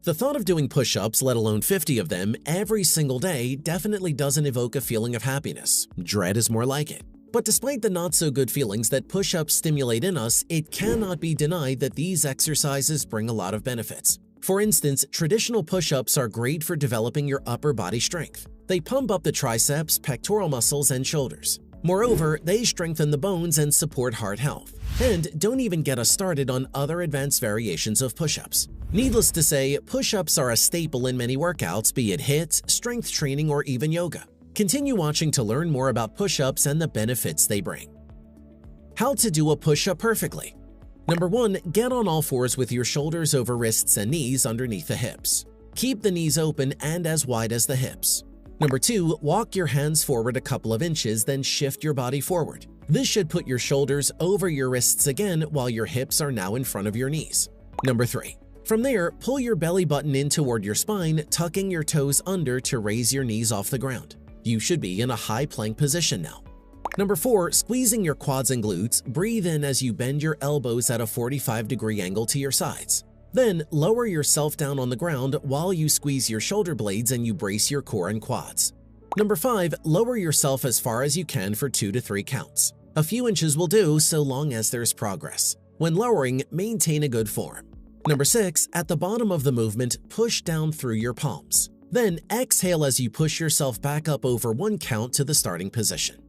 The thought of doing push-ups, let alone 50 of them, every single day definitely doesn't evoke a feeling of happiness. Dread is more like it. But despite the not-so-good feelings that push-ups stimulate in us, it cannot be denied that these exercises bring a lot of benefits. For instance, traditional push-ups are great for developing your upper body strength. They pump up the triceps, pectoral muscles, and shoulders. Moreover, they strengthen the bones and support heart health. And don't even get us started on other advanced variations of push-ups. Needless to say, push-ups are a staple in many workouts, be it HIIT, strength training, or even yoga. Continue watching to learn more about push-ups and the benefits they bring. How to do a push-up perfectly. Number 1. Get on all fours with your shoulders over wrists and knees underneath the hips. Keep the knees open and as wide as the hips. Number 2. Walk your hands forward a couple of inches, then shift your body forward. This should put your shoulders over your wrists again while your hips are now in front of your knees. Number 3. From there, pull your belly button in toward your spine, tucking your toes under to raise your knees off the ground. You should be in a high plank position now. Number 4. Squeezing your quads and glutes, breathe in as you bend your elbows at a 45-degree angle to your sides. Then, lower yourself down on the ground while you squeeze your shoulder blades and you brace your core and quads. Number 5. Lower yourself as far as you can for 2 to 3 counts. A few inches will do so long as there's progress. When lowering, maintain a good form. Number 6. At the bottom of the movement, push down through your palms. Then exhale as you push yourself back up over 1 count to the starting position.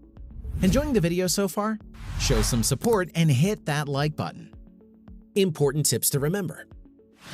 Enjoying the video so far? Show some support and hit that like button. Important tips to remember.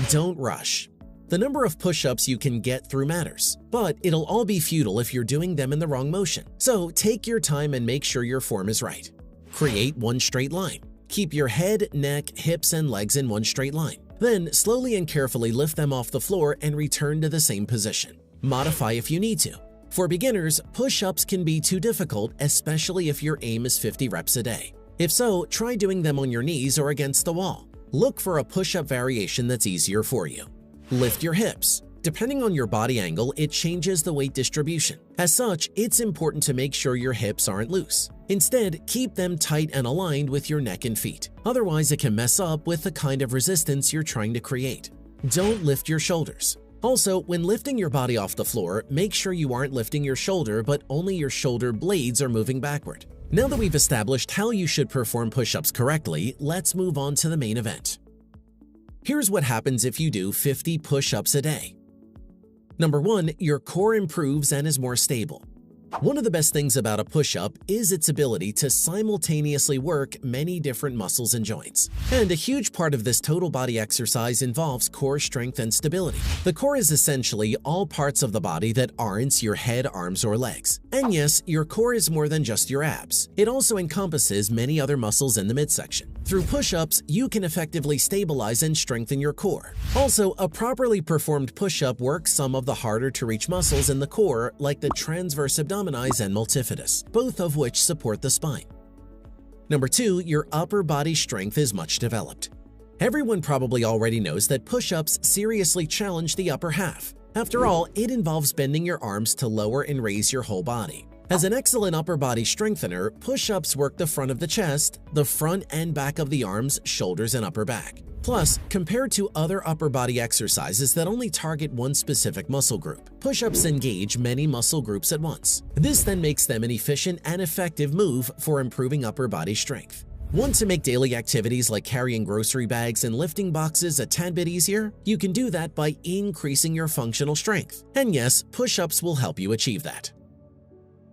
Don't rush. The number of push-ups you can get through matters, but it'll all be futile if you're doing them in the wrong motion. So take your time and make sure your form is right. Create one straight line. Keep your head, neck, hips, and legs in one straight line. Then slowly and carefully lift them off the floor and return to the same position. Modify if you need to. For beginners, push-ups can be too difficult, especially if your aim is 50 reps a day. If so, try doing them on your knees or against the wall. Look for a push-up variation that's easier for you. Lift your hips. Depending on your body angle, it changes the weight distribution. As such, it's important to make sure your hips aren't loose. Instead, keep them tight and aligned with your neck and feet. Otherwise, it can mess up with the kind of resistance you're trying to create. Don't lift your shoulders. Also, when lifting your body off the floor, make sure you aren't lifting your shoulder, but only your shoulder blades are moving backward. Now that we've established how you should perform push-ups correctly, let's move on to the main event. Here's what happens if you do 50 push-ups a day. Number 1. Your core improves and is more stable. One of the best things about a push-up is its ability to simultaneously work many different muscles and joints. And a huge part of this total body exercise involves core strength and stability. The core is essentially all parts of the body that aren't your head, arms, or legs. And yes, your core is more than just your abs. It also encompasses many other muscles in the midsection. Through push-ups, you can effectively stabilize and strengthen your core. Also, a properly performed push-up works some of the harder-to-reach muscles in the core, like the transverse abdominis and multifidus, both of which support the spine. Number 2. Your upper body strength is much developed. Everyone probably already knows that push-ups seriously challenge the upper half. After all, it involves bending your arms to lower and raise your whole body. As an excellent upper body strengthener, push-ups work the front of the chest, the front and back of the arms, shoulders, and upper back. Plus, compared to other upper body exercises that only target one specific muscle group, push-ups engage many muscle groups at once. This then makes them an efficient and effective move for improving upper body strength. Want to make daily activities like carrying grocery bags and lifting boxes a tad bit easier? You can do that by increasing your functional strength. And yes, push-ups will help you achieve that.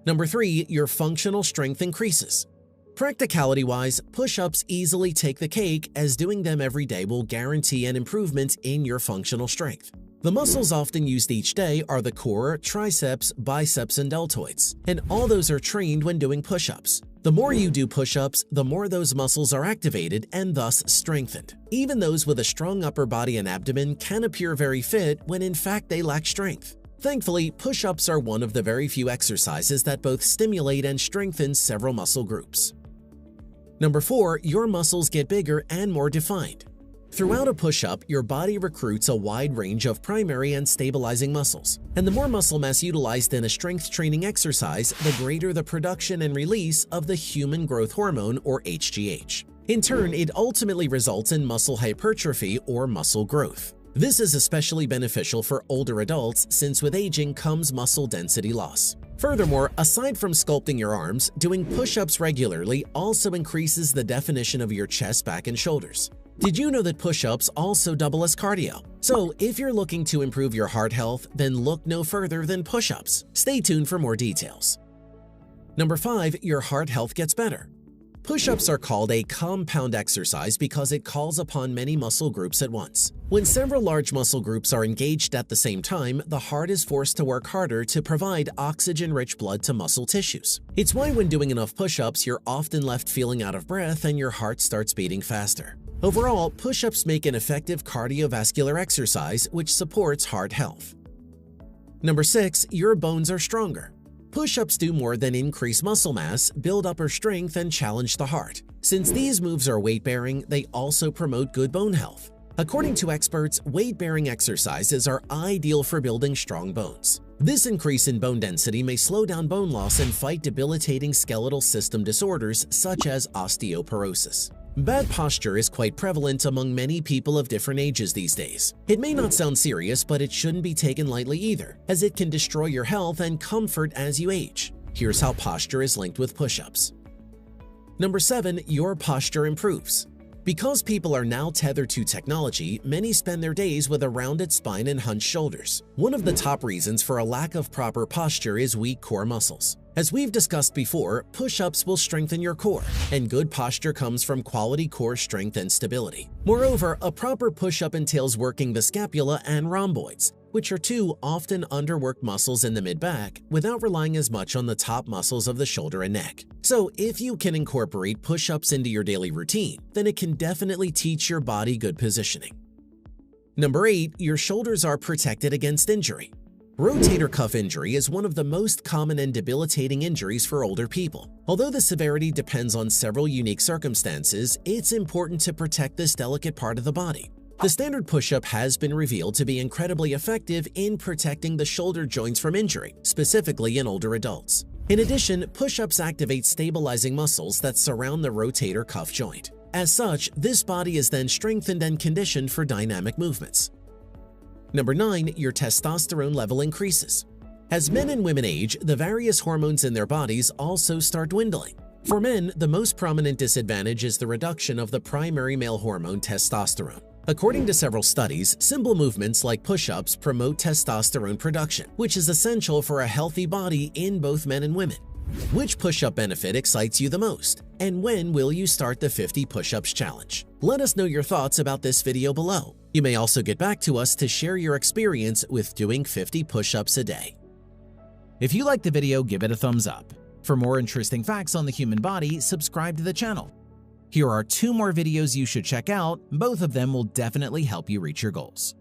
Number 3. Your functional strength increases. Practicality-wise, push-ups easily take the cake, as doing them every day will guarantee an improvement in your functional strength. The muscles often used each day are the core, triceps, biceps, and deltoids, and all those are trained when doing push-ups. The more you do push-ups, the more those muscles are activated and thus strengthened. Even those with a strong upper body and abdomen can appear very fit when in fact they lack strength. Thankfully, push-ups are one of the very few exercises that both stimulate and strengthen several muscle groups. Number 4. Your muscles get bigger and more defined. Throughout a push-up, your body recruits a wide range of primary and stabilizing muscles, and the more muscle mass utilized in a strength training exercise, the greater the production and release of the human growth hormone, or HGH. In turn, it ultimately results in muscle hypertrophy or muscle growth. This is especially beneficial for older adults since with aging comes muscle density loss. Furthermore, aside from sculpting your arms, doing push-ups regularly also increases the definition of your chest, back, and shoulders. Did you know that push-ups also double as cardio? So if you're looking to improve your heart health, then look no further than push-ups. Stay tuned for more details. Number 5. Your heart health gets better. Push-ups are called a compound exercise because it calls upon many muscle groups at once. When several large muscle groups are engaged at the same time, the heart is forced to work harder to provide oxygen-rich blood to muscle tissues. It's why when doing enough push-ups, you're often left feeling out of breath and your heart starts beating faster. Overall, push-ups make an effective cardiovascular exercise which supports heart health. Number 6. Your bones are stronger. Push-ups do more than increase muscle mass, build upper strength, and challenge the heart. Since these moves are weight-bearing, they also promote good bone health. According to experts, weight-bearing exercises are ideal for building strong bones. This increase in bone density may slow down bone loss and fight debilitating skeletal system disorders such as osteoporosis. Bad posture is quite prevalent among many people of different ages these days. It may not sound serious, but it shouldn't be taken lightly either, as it can destroy your health and comfort as you age. Here's how posture is linked with push-ups. Number 7. Your posture improves. Because people are now tethered to technology, many spend their days with a rounded spine and hunched shoulders. One of the top reasons for a lack of proper posture is weak core muscles. As we've discussed before, push-ups will strengthen your core, and good posture comes from quality core strength and stability. Moreover, a proper push-up entails working the scapula and rhomboids, which are two often underworked muscles in the mid-back, without relying as much on the top muscles of the shoulder and neck. So if you can incorporate push-ups into your daily routine, then it can definitely teach your body good positioning. Number 8. Your shoulders are protected against injury. Rotator cuff injury is one of the most common and debilitating injuries for older people. Although the severity depends on several unique circumstances, it's important to protect this delicate part of the body. The standard push-up has been revealed to be incredibly effective in protecting the shoulder joints from injury, specifically in older adults. In addition, push-ups activate stabilizing muscles that surround the rotator cuff joint. As such, this body is then strengthened and conditioned for dynamic movements. Number 9. Your testosterone level increases. As men and women age, the various hormones in their bodies also start dwindling. For men, the most prominent disadvantage is the reduction of the primary male hormone testosterone. According to several studies, simple movements like push-ups promote testosterone production, which is essential for a healthy body in both men and women. Which push-up benefit excites you the most? And when will you start the 50 push-ups challenge? Let us know your thoughts about this video below. You may also get back to us to share your experience with doing 50 push-ups a day. If you liked the video, give it a thumbs up. For more interesting facts on the human body, subscribe to the channel. Here are 2 more videos you should check out. Both of them will definitely help you reach your goals.